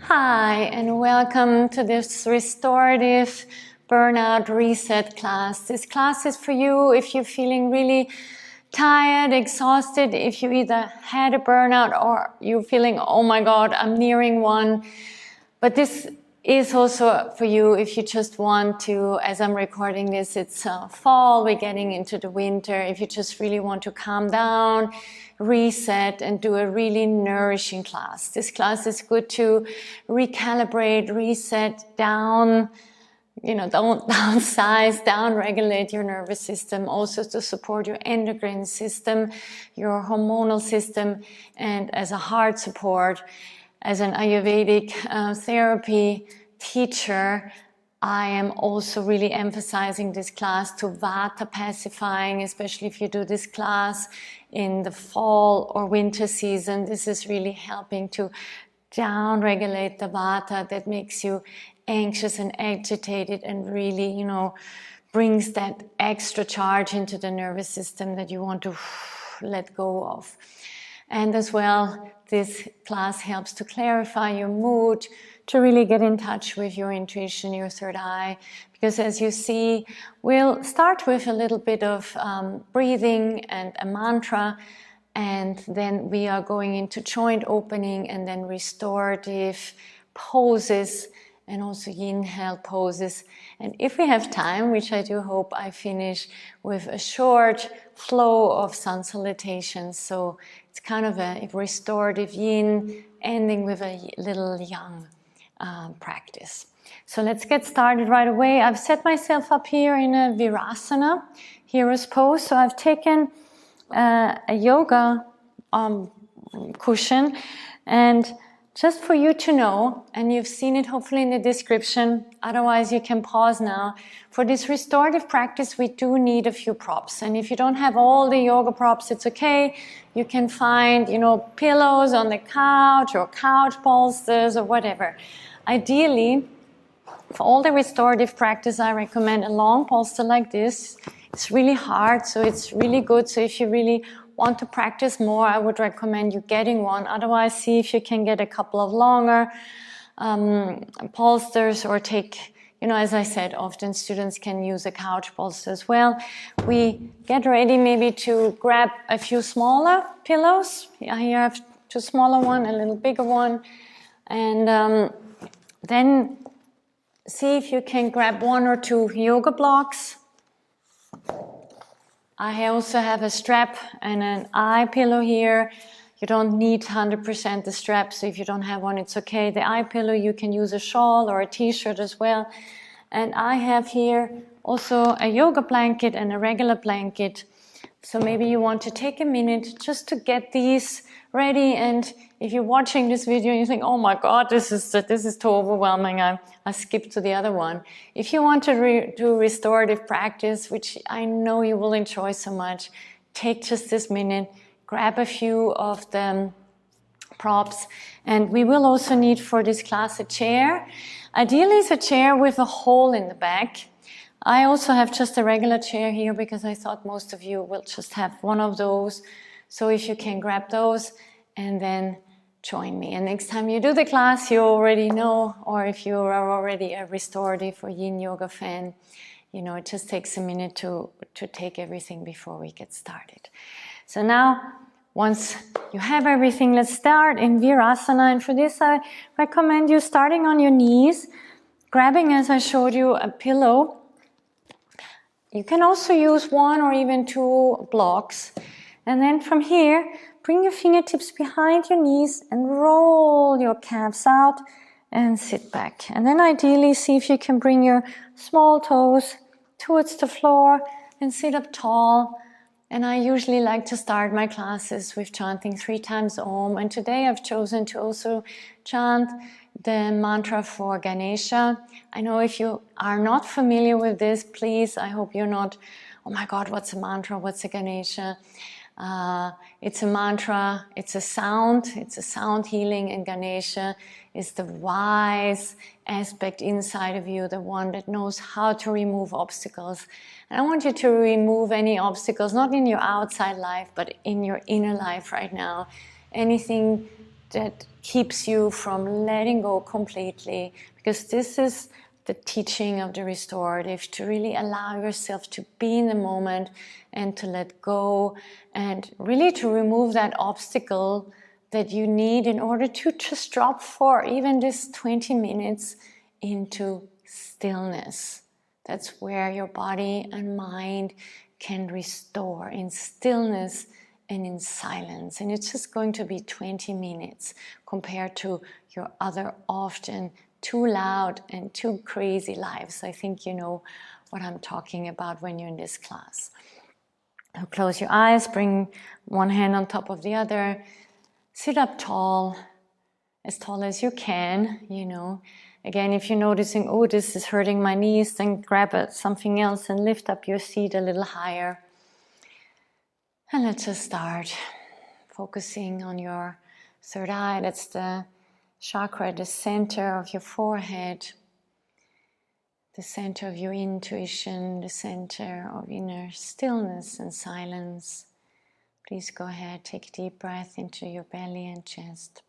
Hi, and welcome to this restorative burnout reset class. This class is for you if you're feeling really tired, exhausted, if you either had a burnout or you're feeling, oh my God, I'm nearing one. But this is also for you if you just want to, as I'm recording this, it's fall, we're getting into the winter. If you just really want to calm down, reset, and do a really nourishing class. This class is good to recalibrate, reset, down, downsize, down-regulate your nervous system, also to support your endocrine system, your hormonal system, and as a heart support. As an Ayurvedic therapy teacher, I am also really emphasizing this class to Vata pacifying, especially if you do this class in the fall or winter season. This is really helping to down-regulate the Vata that makes you anxious and agitated and really, brings that extra charge into the nervous system that you want to let go of. And as well, this class helps to clarify your mood, to really get in touch with your intuition, your third eye. Because as you see, we'll start with a little bit of breathing and a mantra, and then we are going into joint opening and then restorative poses and also yin-held poses. And if we have time, which I do hope, I finish with a short flow of sun salutations. So it's kind of a restorative yin ending with a little yang practice. So let's get started right away. I've set myself up here in a virasana, hero's pose. So I've taken a yoga cushion, and just for you to know, and you've seen it hopefully in the description, otherwise you can pause now. For this restorative practice, we do need a few props. And if you don't have all the yoga props, it's okay. You can find, pillows on the couch or couch bolsters or whatever. Ideally, for all the restorative practice, I recommend a long bolster like this. It's really hard, so it's really good. So if you really want to practice more, I would recommend you getting one. Otherwise, see if you can get a couple of longer bolsters, or take, as I said, often students can use a couch bolster as well. We get ready maybe to grab a few smaller pillows. Here I have two smaller ones, a little bigger one. And then see if you can grab one or two yoga blocks. I also have a strap and an eye pillow here. You don't need 100% the strap, so if you don't have one, it's okay. The eye pillow, you can use a shawl or a t-shirt as well. And I have here also a yoga blanket and a regular blanket. So maybe you want to take a minute just to get these ready. And if you're watching this video and you think, oh my God, this is too overwhelming, I skipped to the other one. If you want to do restorative practice, which I know you will enjoy so much, take just this minute, grab a few of the props. And we will also need for this class a chair. Ideally, it's a chair with a hole in the back. I also have just a regular chair here because I thought most of you will just have one of those. So if you can grab those and then join me. And next time you do the class, you already know, or if you are already a restorative or yin yoga fan, it just takes a minute to take everything before we get started. So now, once you have everything, let's start in Virasana. And for this, I recommend you starting on your knees, grabbing, as I showed you, a pillow. You can also use one or even two blocks. And then from here, bring your fingertips behind your knees and roll your calves out and sit back. And then ideally, see if you can bring your small toes towards the floor and sit up tall. And I usually like to start my classes with chanting 3 times Om. And today I've chosen to also chant the mantra for Ganesha. I know if you are not familiar with this, please, I hope you're not, oh my God, what's a mantra? What's a Ganesha? It's a mantra, it's a sound healing, and Ganesha is the wise aspect inside of you, the one that knows how to remove obstacles. And I want you to remove any obstacles, not in your outside life, but in your inner life right now. Anything that keeps you from letting go completely, because this is the teaching of the restorative, to really allow yourself to be in the moment and to let go, and really to remove that obstacle that you need in order to just drop for even this 20 minutes into stillness. That's where your body and mind can restore, in stillness and in silence. And it's just going to be 20 minutes compared to your other often too loud and too crazy lives. I think you know what I'm talking about when you're in this class. Now close your eyes, bring one hand on top of the other, sit up tall as you can, you know. Again, if you're noticing, oh, this is hurting my knees, then grab something else and lift up your seat a little higher. And let's just start focusing on your third eye. That's the chakra at the center of your forehead, the center of your intuition, the center of inner stillness and silence. Please go ahead, take a deep breath into your belly and chest.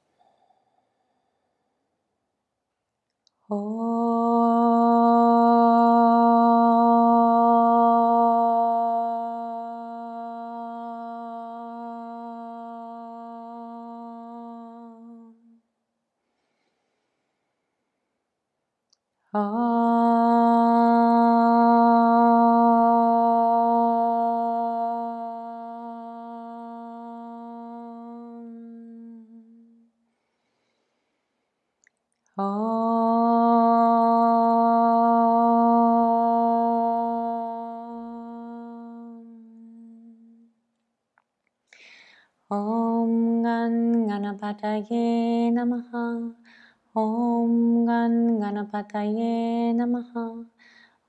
Om Ganapataye Namaha. Om Ganapataye Namaha.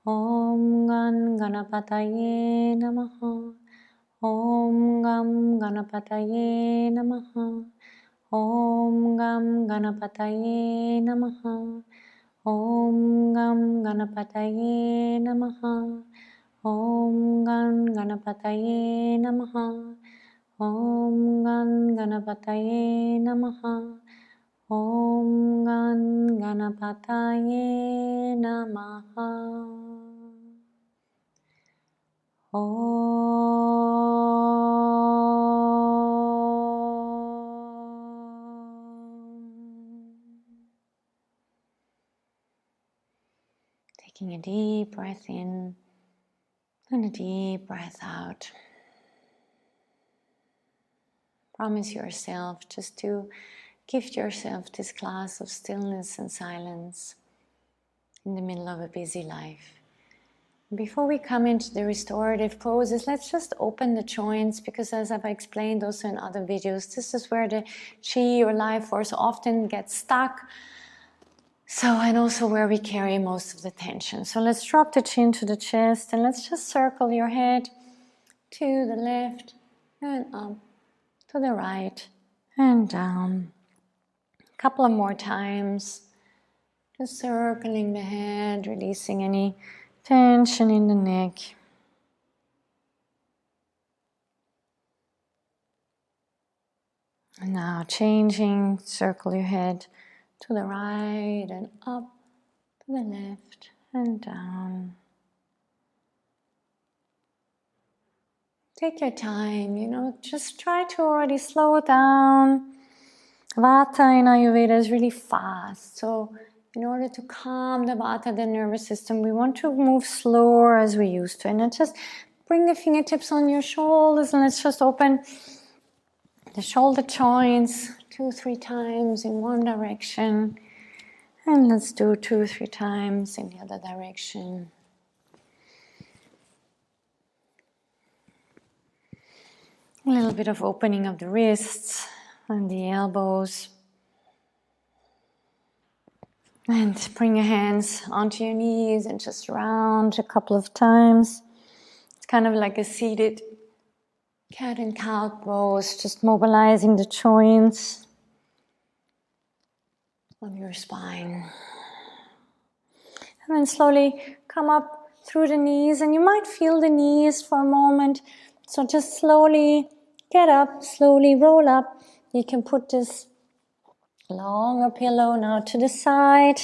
Om Ganapataye Namaha. Om Ganapataye Namaha. Om Ganapataye Namaha. Om Ganapataye Namaha. Om Ganapataye Namaha. Om Ganapataye Namaha. Om Ganapataye Namaha. Taking a deep breath in and a deep breath out. Promise yourself just to gift yourself this class of stillness and silence in the middle of a busy life. Before we come into the restorative poses, let's just open the joints, because as I've explained also in other videos, this is where the chi or life force often gets stuck. And also where we carry most of the tension. So let's drop the chin to the chest and let's just circle your head to the left and up, to the right and down. A couple of more times. Just circling the head, releasing any tension in the neck. And now changing, circle your head to the right and up, to the left and down. Take your time, just try to already slow down. Vata in Ayurveda is really fast, so in order to calm the Vata, the nervous system, we want to move slower as we used to. And then just bring the fingertips on your shoulders and let's just open the shoulder joints 2-3 times in one direction. And let's do 2-3 times in the other direction. A little bit of opening of the wrists and the elbows. And bring your hands onto your knees and just round a couple of times. It's kind of like a seated cat and cow pose, just mobilizing the joints of your spine. And then slowly come up through the knees, and you might feel the knees for a moment. So just slowly get up, slowly roll up. You can put this Longer pillow now to the side.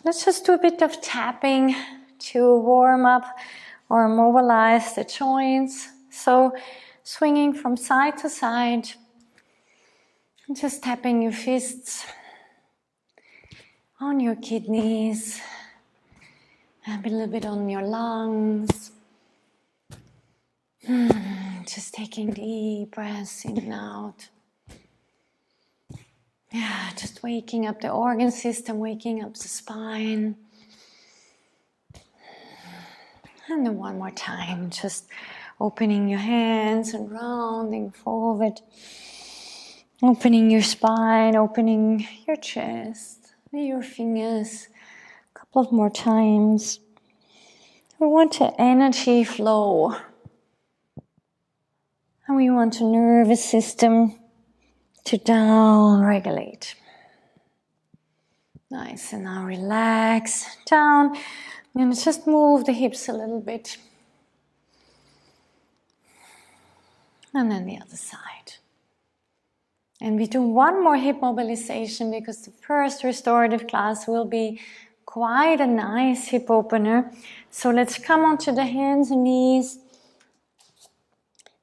Let's just do a bit of tapping to warm up or mobilize the joints. So swinging from side to side. And just tapping your fists on your kidneys. A little bit on your lungs. Just taking deep breaths in and out. Yeah, just waking up the organ system, waking up the spine. And then one more time, just opening your hands and rounding forward. Opening your spine, opening your chest, your fingers. A couple of more times. We want the energy flow. And we want the nervous system to down regulate. Nice, and now relax down. And just move the hips a little bit. And then the other side. And we do one more hip mobilization because the first restorative class will be quite a nice hip opener. So let's come onto the hands and knees.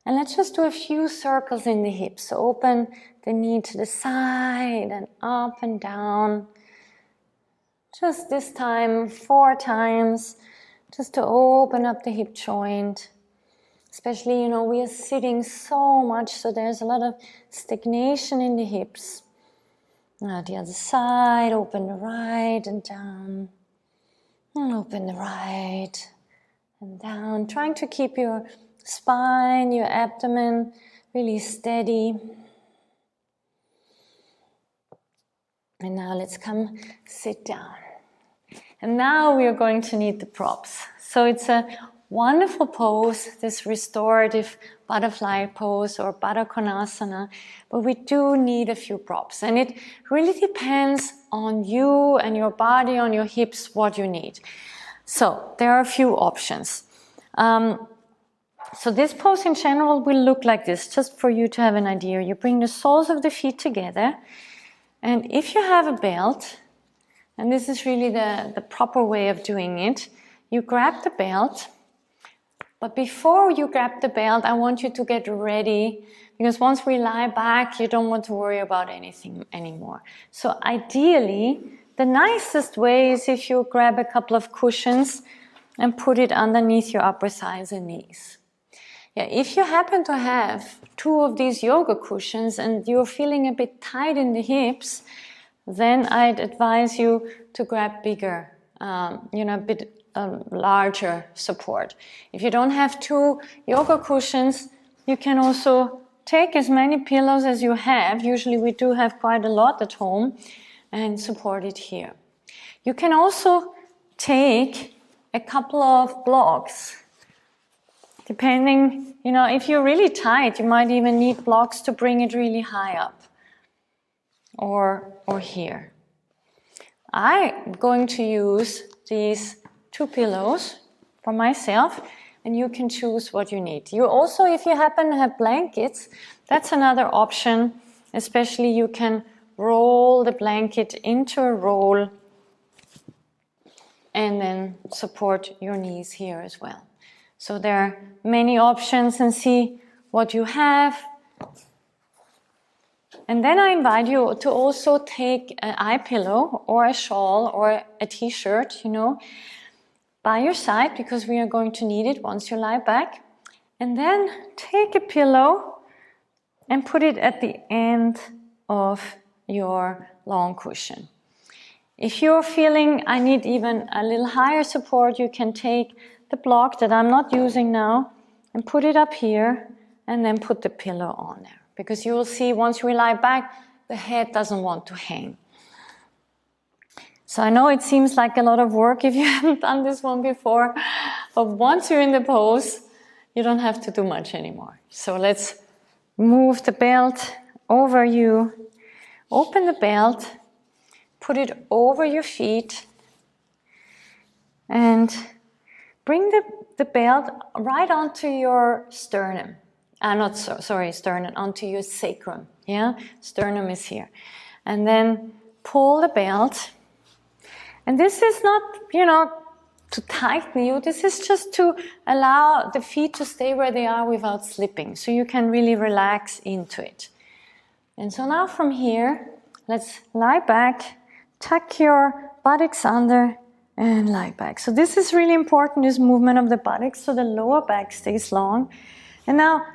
And let's just do a few circles in the hips. So open the knee to the side and up and down. Just this time, 4 times, just to open up the hip joint. Especially, you know, we are sitting so much, so there's a lot of stagnation in the hips. Now the other side, open the right and down. And open the right and down. Trying to keep your spine, your abdomen really steady. And now let's come sit down. And now we are going to need the props. So it's a wonderful pose, this restorative butterfly pose or Baddha Konasana, but we do need a few props. And it really depends on you and your body, on your hips, what you need. So there are a few options. So this pose in general will look like this, just for you to have an idea. You bring the soles of the feet together, and if you have a belt, and this is really the proper way of doing it, you grab the belt. But before you grab the belt, I want you to get ready, because once we lie back, you don't want to worry about anything anymore. So ideally, the nicest way is if you grab a couple of cushions and put it underneath your upper thighs and knees. Yeah, if you happen to have 2 of these yoga cushions and you're feeling a bit tight in the hips, then I'd advise you to grab bigger, a bit larger support. If you don't have 2 yoga cushions, you can also take as many pillows as you have. Usually we do have quite a lot at home, and support it here. You can also take a couple of blocks. Depending, if you're really tight, you might even need blocks to bring it really high up. Or here. I'm going to use these 2 pillows for myself, and you can choose what you need. You also, if you happen to have blankets, that's another option. Especially you can roll the blanket into a roll and then support your knees here as well. So there are many options, and see what you have. And then I invite you to also take an eye pillow or a shawl or a t-shirt, by your side, because we are going to need it once you lie back. And then take a pillow and put it at the end of your long cushion. If you're feeling I need even a little higher support, you can take the block that I'm not using now and put it up here and then put the pillow on there. Because you will see once we lie back, the head doesn't want to hang. So I know it seems like a lot of work if you haven't done this one before, but once you're in the pose, you don't have to do much anymore. So let's move the belt over you, open the belt, put it over your feet, and bring the belt right onto your sternum. Onto your sacrum. Yeah, sternum is here. And then pull the belt. And this is not, to tighten you. This is just to allow the feet to stay where they are without slipping. So you can really relax into it. And so now from here, let's lie back, tuck your buttocks under and lie back. So this is really important, this movement of the buttocks, so the lower back stays long. And now,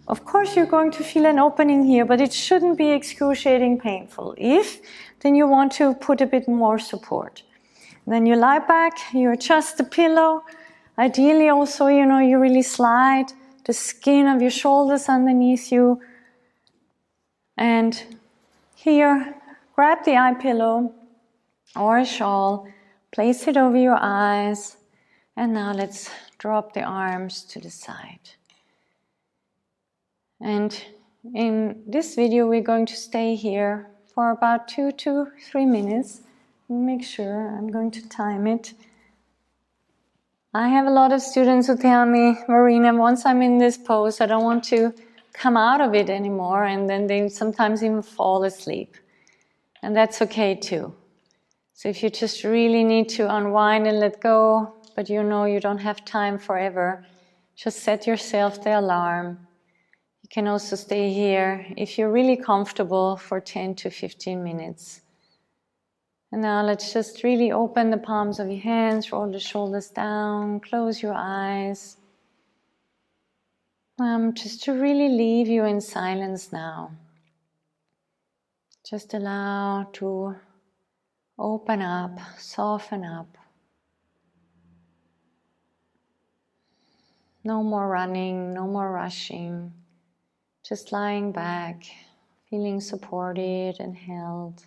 of course, you're going to feel an opening here, but it shouldn't be excruciating painful. If, then you want to put a bit more support. Then you lie back, you adjust the pillow. Ideally also, you really slide the skin of your shoulders underneath you. And here, grab the eye pillow or a shawl, place it over your eyes. And now let's drop the arms to the side. And in this video, we're going to stay here for about 2 to 3 minutes. Make sure, I'm going to time it. I have a lot of students who tell me, Verena, once I'm in this pose, I don't want to come out of it anymore, and then they sometimes even fall asleep. And that's okay too. So if you just really need to unwind and let go, but you know you don't have time forever, just set yourself the alarm. You can also stay here if you're really comfortable for 10 to 15 minutes. And now let's just really open the palms of your hands, roll the shoulders down, close your eyes. Just to really leave you in silence now. Just allow to open up, soften up. No more running, no more rushing. Just lying back, feeling supported and held.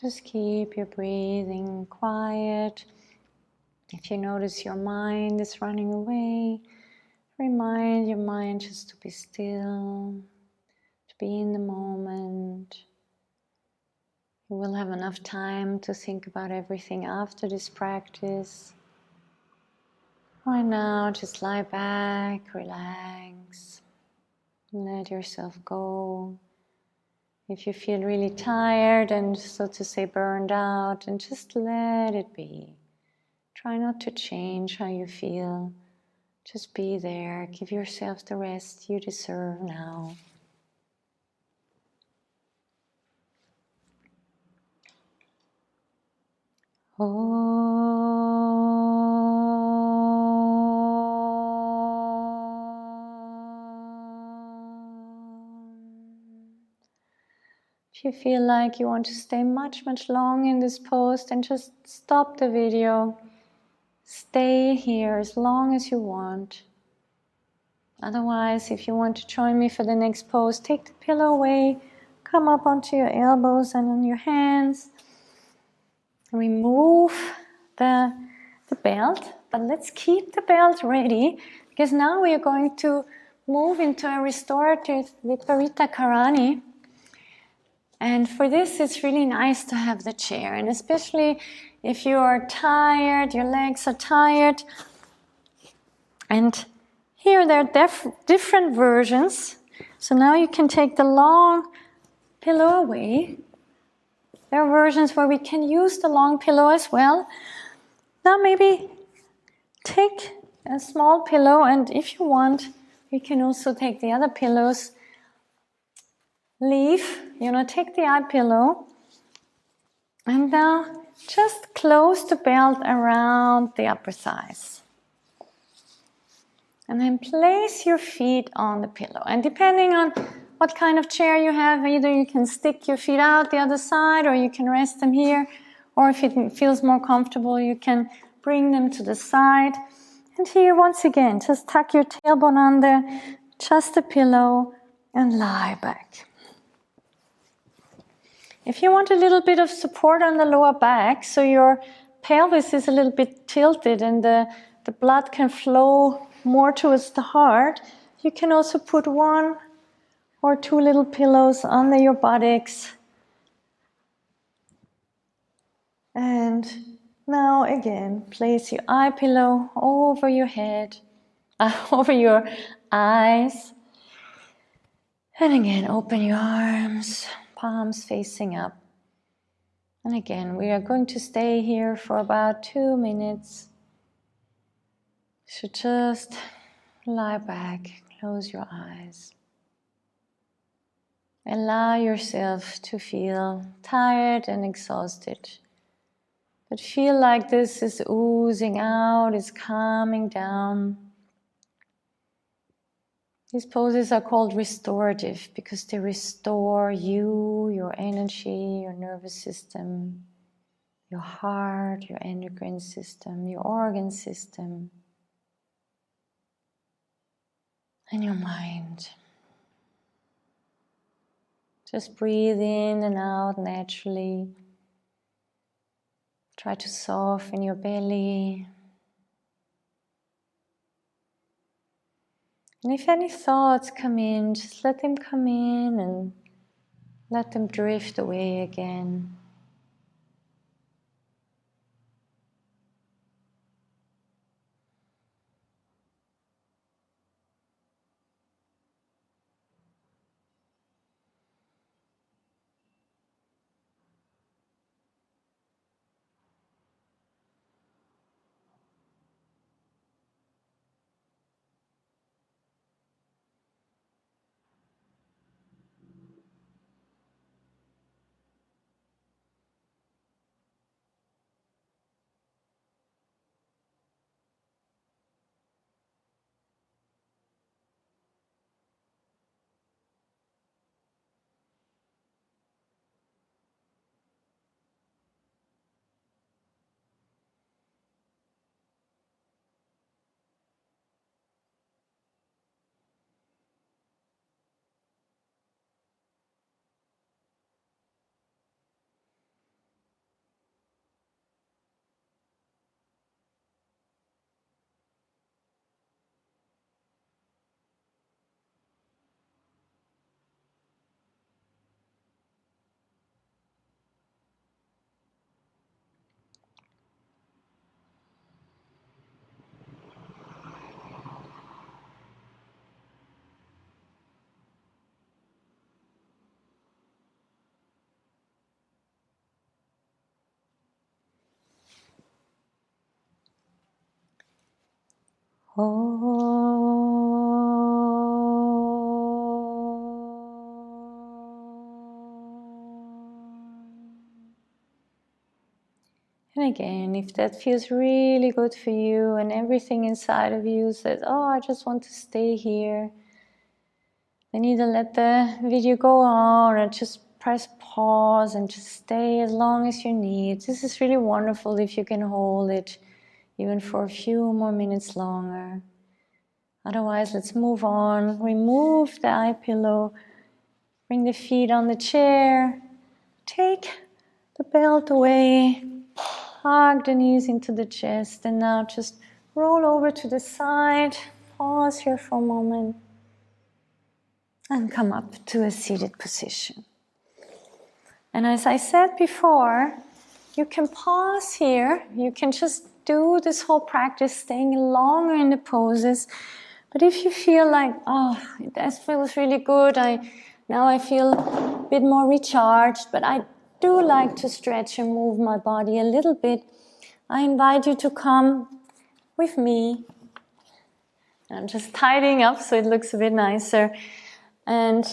Just keep your breathing quiet. If you notice your mind is running away, remind your mind just to be still, to be in the moment. You will have enough time to think about everything after this practice. Right now, just lie back, relax, let yourself go. If you feel really tired and, so to say, burned out, and just let it be. Try not to change how you feel. Just be there. Give yourself the rest you deserve now. If you feel like you want to stay much long in this pose, then just stop the video. Stay here as long as you want. Otherwise, if you want to join me for the next pose, take the pillow away, come up onto your elbows and on your hands. Remove the belt, but let's keep the belt ready, because now we are going to move into a restorative Viparita Karani. And for this, it's really nice to have the chair. And especially if you are tired, your legs are tired. And here there are different versions. So now you can take the long pillow away. There are versions where we can use the long pillow as well. Now maybe take a small pillow, and if you want, you can also take the other pillows. Take the eye pillow. And now just close the belt around the upper thighs. And then place your feet on the pillow. And depending on what kind of chair you have, either you can stick your feet out the other side, or you can rest them here. Or if it feels more comfortable, you can bring them to the side. And here, once again, just tuck your tailbone under, just the pillow, and lie back. If you want a little bit of support on the lower back, so your pelvis is a little bit tilted and the blood can flow more towards the heart, you can also put 1 or 2 little pillows under your buttocks. And now again, place your eye pillow over your head, over your eyes. And again, open your arms, palms facing up. And again, we are going to stay here for about 2 minutes. So just lie back, close your eyes. Allow yourself to feel tired and exhausted. But feel like this is oozing out, is calming down. These poses are called restorative because they restore you, your energy, your nervous system, your heart, your endocrine system, your organ system, and your mind. Just breathe in and out naturally. Try to soften your belly. And if any thoughts come in, just let them come in and let them drift away again. And again, if that feels really good for you and everything inside of you says, oh, I just want to stay here, then either let the video go on or just press pause and just stay as long as you need. This is really wonderful if you can hold it even for a few more minutes longer. Otherwise, let's move on. Remove the eye pillow. Bring the feet on the chair. Take the belt away. Hug the knees into the chest. And now just roll over to the side. Pause here for a moment. And come up to a seated position. And as I said before, you can pause here. You can just do this whole practice, staying longer in the poses. But if you feel like, oh, that feels really good, now I feel a bit more recharged, but I do like to stretch and move my body a little bit, I invite you to come with me. I'm just tidying up so it looks a bit nicer. And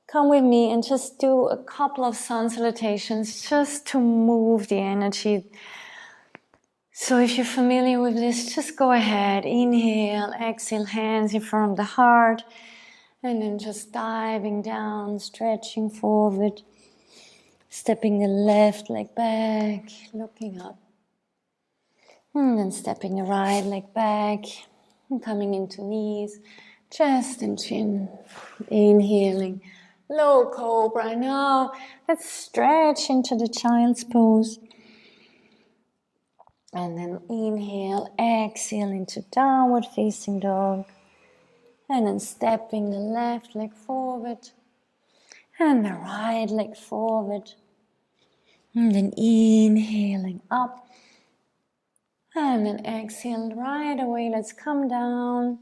come with me and just do a couple of sun salutations just to move the energy. So if you're familiar with this, just go ahead. Inhale, exhale, hands in front of the heart. And then just diving down, stretching forward. Stepping the left leg back, looking up. And then stepping the right leg back. And coming into knees, chest and chin. Inhaling, low cobra. Now let's stretch into the child's pose. And then inhale, exhale into downward facing dog. And then stepping the left leg forward. And the right leg forward. And then inhaling up. And then exhale right away. Let's come down.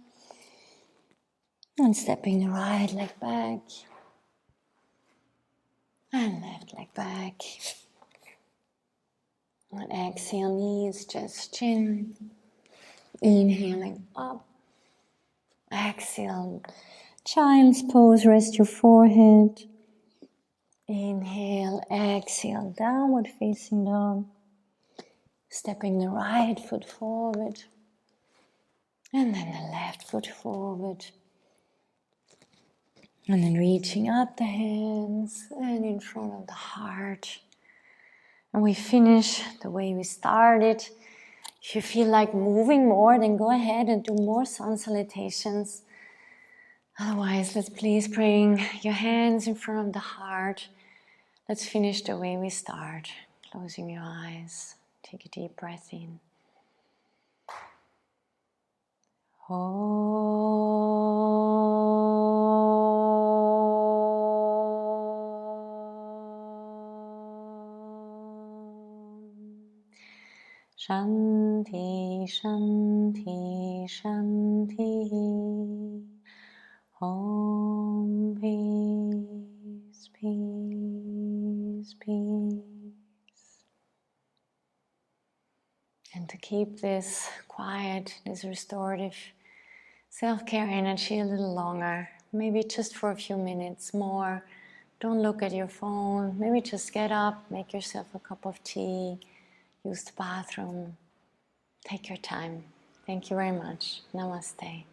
And stepping the right leg back. And left leg back. And exhale, knees, chest, chin. Inhaling up. Exhale, child's pose, rest your forehead. Inhale, exhale, downward facing dog. Stepping the right foot forward. And then the left foot forward. And then reaching up the hands and in front of the heart. And we finish the way we started. If you feel like moving more, then go ahead and do more sun salutations. Otherwise, let's please bring your hands in front of the heart. Let's finish the way we start. Closing your eyes. Take a deep breath in. Shanti, Shanti, Shanti. Om, peace, peace, peace. And to keep this quiet, this restorative self-care energy a little longer, maybe just for a few minutes more. Don't look at your phone. Maybe just get up, make yourself a cup of tea. Use the bathroom. Take your time. Thank you very much. Namaste.